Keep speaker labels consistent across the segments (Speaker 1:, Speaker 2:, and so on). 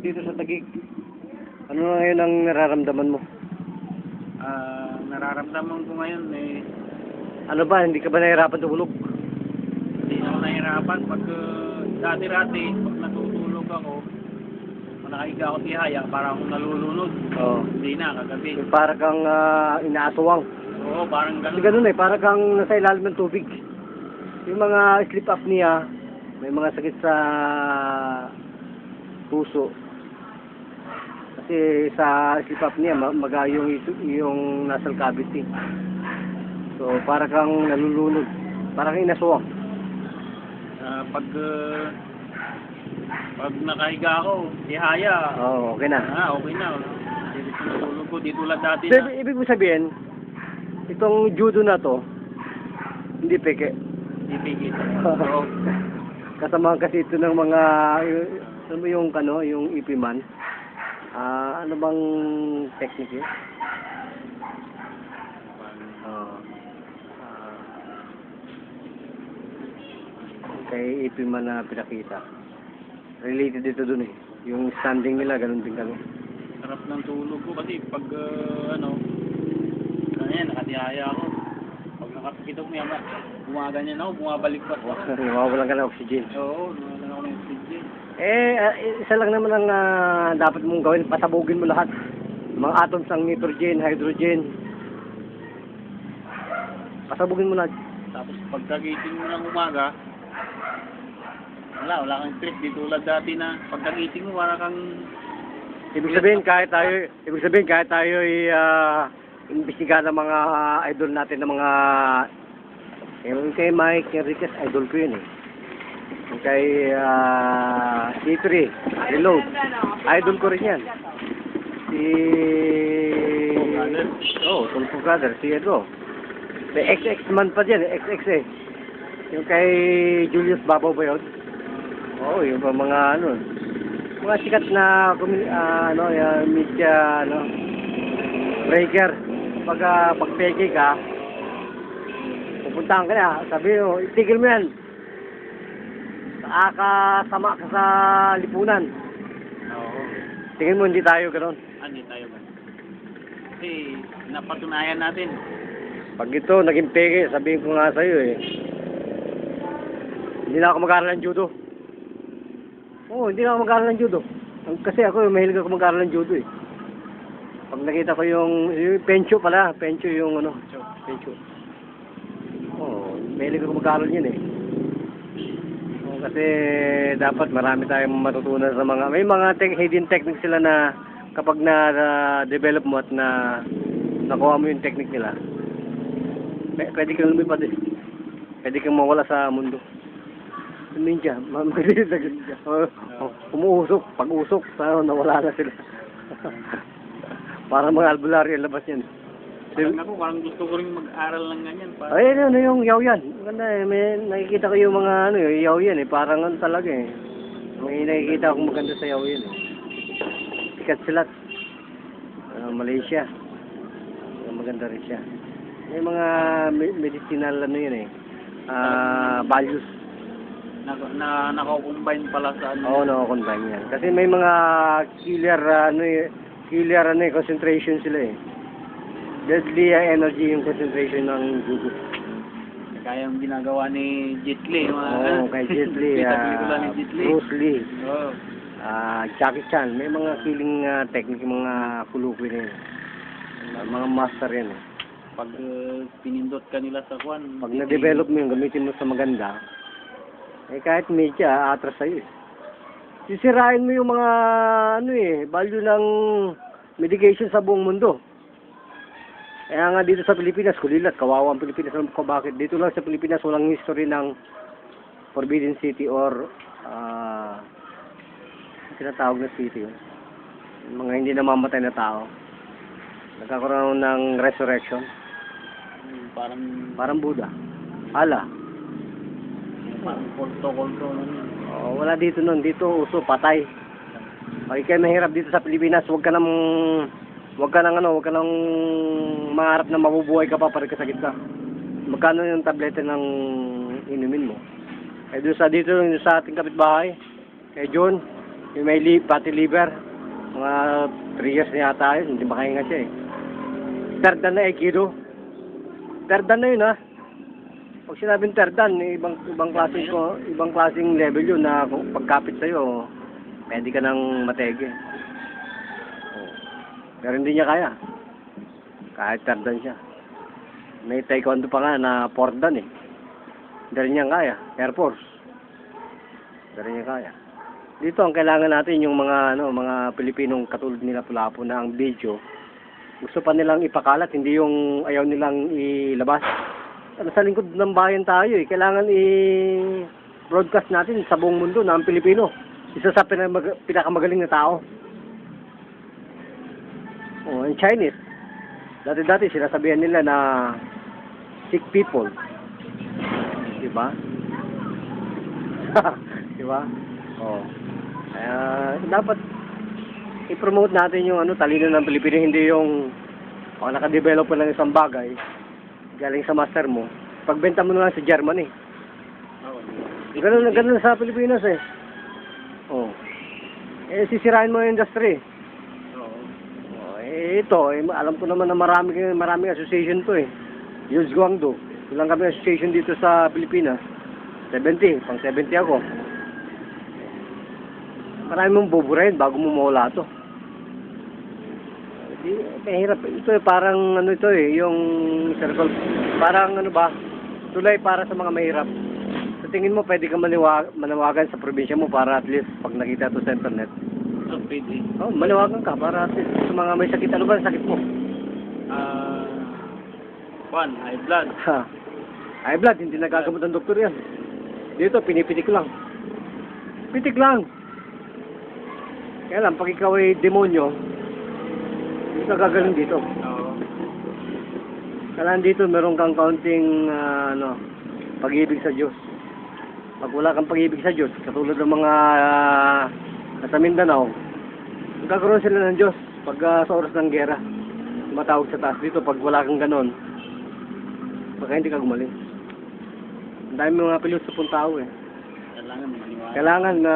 Speaker 1: dito sa Taguig. Ano na ngayon ang nararamdaman mo?
Speaker 2: Nararamdaman ko ngayon
Speaker 1: Ano ba, hindi ka ba nahihirapan tumulog?
Speaker 2: hindi na ako nahihirapan pag dati-dati pag natutulog ako nakahiga ako tihaya para akong nalulunod.
Speaker 1: Oo.
Speaker 2: Hindi na, kagabi.
Speaker 1: Yung para kang inaasawang.
Speaker 2: Oo, parang
Speaker 1: Kasi
Speaker 2: ganun.
Speaker 1: ganun para kang nasa ilalim ng tubig. Yung mga sleep apnea, may mga sakit sa puso. Kasi sa sleep apnea, magayo yung nasal cavity. So, para kang nalulunod. Para kang inasawang.
Speaker 2: Pag nakahiga ako, tihaya.
Speaker 1: Oo, okay na.
Speaker 2: Okay na. Hindi ko natulog ko, di tulad dati na.
Speaker 1: Ibig mo sabihin, itong judo na to, hindi peke.
Speaker 2: Hindi pigil. Oo.
Speaker 1: Kasama kasi ito ng mga, yung ipiman. Ano bang technique yun? Kay ipiman na pinakita. Related dito dun eh. Yung standing nila, ganun din kami.
Speaker 2: Sarap ng tulog ko kasi pag nakatihaya ako. Pag nakapikit ako niya, gumaganyan ako, bumabalik pa ako.
Speaker 1: Nawawalan ka ng oxygen.
Speaker 2: Oo, nawawalan ako ng oxygen.
Speaker 1: Isa lang naman ang dapat mong gawin, pasabugin mo lahat. Mga atoms ng nitrogen, hydrogen. Pasabugin mo lahat.
Speaker 2: Tapos pagkagising mo ng umaga, wala kang stress. Di tulad dati na pagkagising mo, wala kang...
Speaker 1: Ibig sabihin kahit tayo imbestiga ng mga idol natin ng mga yung kay Mike Enriquez, idol ko yun eh. Yung kay C3 Reload, idol ko rin yan. Si Tulfo Brother, si Edo. May XX man pa dyan, XX eh. Yung kay Julius Babaw ba yun? Oo, yung mga mga sikat na media breaker. Pag peke ka, pupuntahan ka na, sabi mo, itigil mo yan. Sama ka sa lipunan.
Speaker 2: Oo.
Speaker 1: Tingin mo, hindi tayo gano'n.
Speaker 2: Hindi tayo ba? Kasi napatunayan natin.
Speaker 1: Pag ito, naging peke, sabihin ko nga sa'yo eh. Hindi na ako mag-aaral ng judo. Oo, hindi na ako mag-aaral ng judo. Kasi ako, mahilig ako mag-aaral ng judo eh. Pag nakita ko yung pencho pala, pencho yung pencho. Oo, mahilig ako mag-aaral yun eh. Oo, kasi dapat marami tayong matutunan sa may mga hidden techniques sila na kapag na-develop mo at nakuha mo yung technique nila, pwede kang lumipad eh. Pwede kang mawala sa mundo. Ninja, umuusok, pag-usok, nawala na sila. Parang mga albularyo ang labas yan.
Speaker 2: Parang gusto ko rin mag-aral ng ganyan.
Speaker 1: Ay, yung yaw yan. Maganda eh, may nakikita ko yung mga yaw yan eh, parang talaga eh. May nakikita akong maganda sa yaw yan eh. Sikat sila. Malaysia. Maganda rin siya. May mga medicinal yun eh. Values.
Speaker 2: Naka-combine pala sa
Speaker 1: Oo, naka-combine yan. Kasi may mga killer concentration sila eh. Deadly energy yung concentration ng judo.
Speaker 2: Kaya yung ginagawa ni Jet Li.
Speaker 1: Kay Jet Li, Bruce Lee, Jackie Chan. May mga killing technique, mga kulukoy na yun. Mga master yan eh.
Speaker 2: Pag pinindot ka nila sa kwan.
Speaker 1: Pag na-develop mo yung gamitin mo sa maganda, kahit media, atras sa'yo eh. Sisirain mo yung mga value ng medication sa buong mundo. Kaya nga dito sa Pilipinas, kulilat, kawawa ang Pilipinas. Bakit? Dito lang sa Pilipinas, walang history ng Forbidden City or tinatawag na city. Mga hindi namamatay na tao. Nagkakaroon ng resurrection. Parang Buddha. Ala.
Speaker 2: Parang kulto-kulto.
Speaker 1: Wala dito nun. Dito uso, patay. Pag kayo mahirap dito sa Pilipinas, huwag ka nang maharap na mabubuhay ka pa para kasakit ka. Magkano yung tablete ng inumin mo? Dito sa ating kapitbahay, kay John, Yung may fatty liver. Mga 3 years na yata yun. Hindi makahinga siya eh. Third dan na Aikido. Third dan na yun ha. Pag sinabing third dan, ibang klaseng level yun na kung pagkapit sa'yo, pwede ka nang matege. Pero hindi niya kaya. Kahit third dan siya. May taekwondo pa nga na fourth dan eh. Hindi rin niya kaya. Air Force. Hindi rin niya kaya. Dito ang kailangan natin yung mga Pilipinong katulad nila Pulapo na ang video gusto pa nilang ipakalat, hindi yung ayaw nilang ilabas. Sa lingkod ng bayan tayo eh. Kailangan i-broadcast natin sa buong mundo na ang Pilipino isa sa pinakamagaling na tao. Oh, ang Chinese. Dati sinasabihan nila na sick people. Diba? Diba? Oh. Dapat i-promote natin yung talino ng Pilipino, hindi yung naka-develop pa ng isang bagay galing sa master mo. Pagbenta mo na lang sa Germany. Ganun sa Pilipinas eh. Oh. Sisirain mo yung industry. Ito, alam ko naman na maraming association to eh. Youth Guangdo. Ilang kami association dito sa Pilipinas. 70, pang 70 ako. Marami mong buburin bago mo mawala to. Mahirap. Ito eh, parang yung circle. Parang tulay para sa mga mahirap. Sa tingin mo, pwede ka manawagan sa probinsya mo para at least pag nakita to sa internet.
Speaker 2: Pwede.
Speaker 1: Oh, manawagan ka para at least sa mga may sakit. Ano ba ang sakit mo?
Speaker 2: High blood.
Speaker 1: High blood, hindi nagagamot ng doktor yan. Dito, pinipitik lang. Pitik lang. Kaya lang, pag ikaw ay demonyo, hindi ka gagaling dito. Kailangan dito, meron kang kaunting pag-ibig sa Diyos. Pag wala kang pag-ibig sa Diyos, katulad ng mga nasa Mindanao, magkakaroon sila ng Diyos pag sa oras ng gera. Matawag sa taas dito, pag wala kang ganon, baka hindi ka gumaling. Ang dami mga pilusopong tao eh. Kailangan na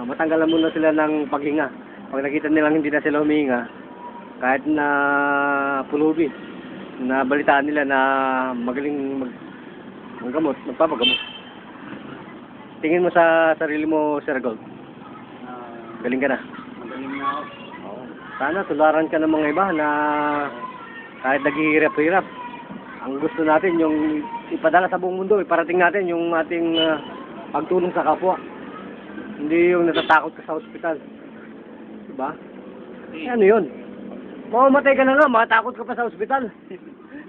Speaker 1: matanggalan muna sila ng paghinga. Pag nakita nilang hindi na sila humihinga, kahit na pulubi, na balitaan nila na magaling maggamot, magpapagamot. Tingin mo sa sarili mo, Sir Gold. Galing ka na.
Speaker 2: Magaling na ako.
Speaker 1: Oo. Sana tularan ka ng mga iba na kahit naghihirap-hirap. Ang gusto natin yung ipadala sa buong mundo, iparating natin yung ating pagtulong sa kapwa. Hindi yung natatakot ka sa ospital. Diba? Ano yun? Mamamatay ka na nga, matakot ka pa sa ospital.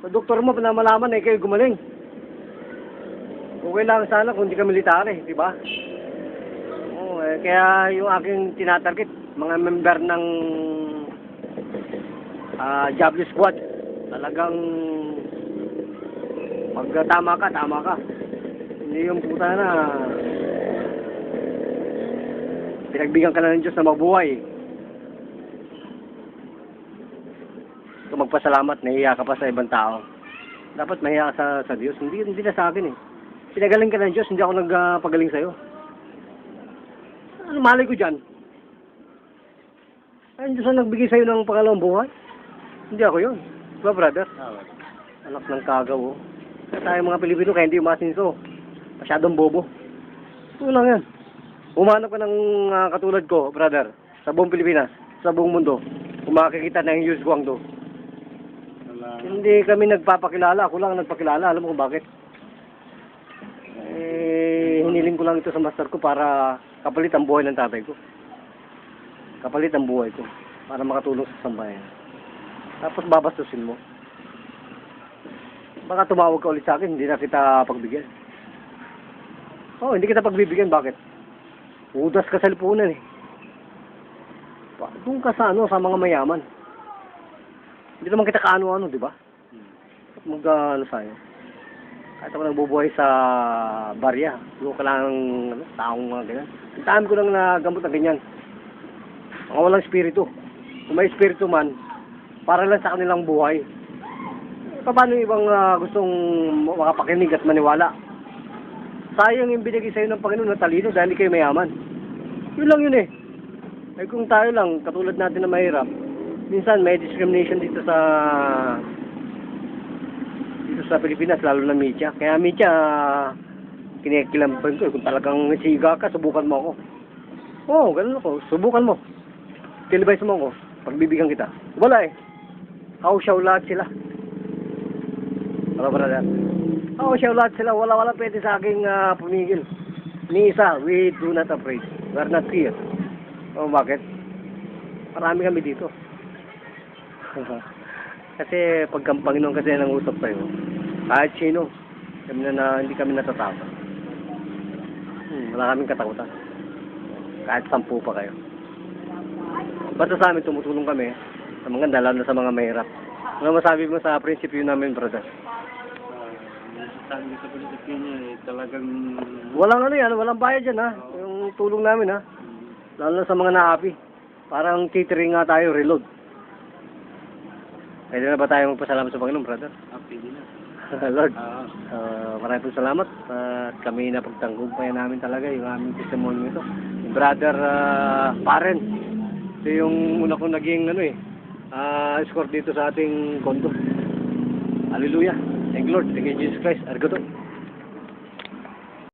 Speaker 1: Sa doktor mo, na malaman na kayo gumaling. Okay lang sana kung hindi ka military, diba? Oo, kaya yung aking tinatarget, mga member ng Diablo Squad, talagang pag tama ka. Hindi yung puta na pinagbigyan ka na ng Diyos na mabuhay. Kung magpasalamat, nahiya ka pa sa ibang tao. Dapat mahiya ka sa Diyos. Hindi na sa akin eh. Pinagaling ka ng Diyos, hindi ako nagpagaling sa'yo. Ano malay ko dyan? Ay, Diyos ang nagbigay sa'yo ng pangalawang buhay. Hindi ako yun. Diba, brother? Anak ng kagaw, oh. Kaya tayo mga Pilipino, kaya hindi umasinso. Masyadong bobo. Ito lang yan. Umanap ka ng katulad ko, brother, sa buong Pilipinas, sa buong mundo. Kung makikita na yung Youth Guangdo. Hindi kami nagpapakilala. Ako lang nagpakilala. Alam mo kung bakit? Hiniling ko lang ito sa master ko para kapalit ang buhay ng tatay ko. Kapalit ang buhay ko. Para makatulong sa sambayan. Tapos babastusin mo. Baka tumawag ka ulit sa akin, hindi na kita pagbigyan. Hindi kita pagbibigyan. Bakit? Udas ka sa lipunan eh. Doon ka sa sa mga mayaman. Hindi naman kita kaano-ano, di ba? Sa'yo. Kahit ako nagbubuhay sa barya, doon ka lang taong mga ganyan. Ang dami ko lang nagamot na ganyan. Mga walang espiritu. Kung may espiritu man, para lang sa kanilang buhay. Paano yung ibang gustong makapakinig at maniwala? Sayang yung binigay sa'yo ng Panginoon na talino dahil hindi kayo mayaman. Yun lang yun eh. Eh kung tayo lang, katulad natin na mahirap, minsan may discrimination dito sa Pilipinas, lalo na media. Kaya media, kinikilamban ko. Kung talagang siga ka, subukan mo ako. Oo, ganun ako. Subukan mo. Tilibay mo ako. Pagbibigyan kita. Wala eh. Hausyaw lahat sila. Wala ba na? Hausyaw lahat sila. Wala pwede sa aking pumigil. Ni isa, we do not afraid. We are not fear. O bakit? Marami kami dito. Kasi pag ang Panginoon kasi nang usap tayo, kahit sino, hindi kami natatakot. Wala kaming katakutan. Kahit 10 pa kayo. Basta sa amin, tumutulong kami sa mga lalo na sa mga mahirap. Ano masabi mo sa prinsipyo namin, brother?
Speaker 2: Sabi sa prinsipyo niya talagang...
Speaker 1: Walang walang bayad dyan ha. Yung tulong namin ha. Lalo na sa mga naapi. Parang titering nga tayo, reload. Pwede na ba tayo magpasalamat sa Panginoon, brother?
Speaker 2: Pwede na.
Speaker 1: Lord, maraming pong salamat at kami na pagtanggumpayan namin talaga yung aming testimony ito. Yung brother Paren, ito yung una kong naging escort dito sa ating kondo. Hallelujah. Thank you Lord. Thank you Jesus Christ. Arigato.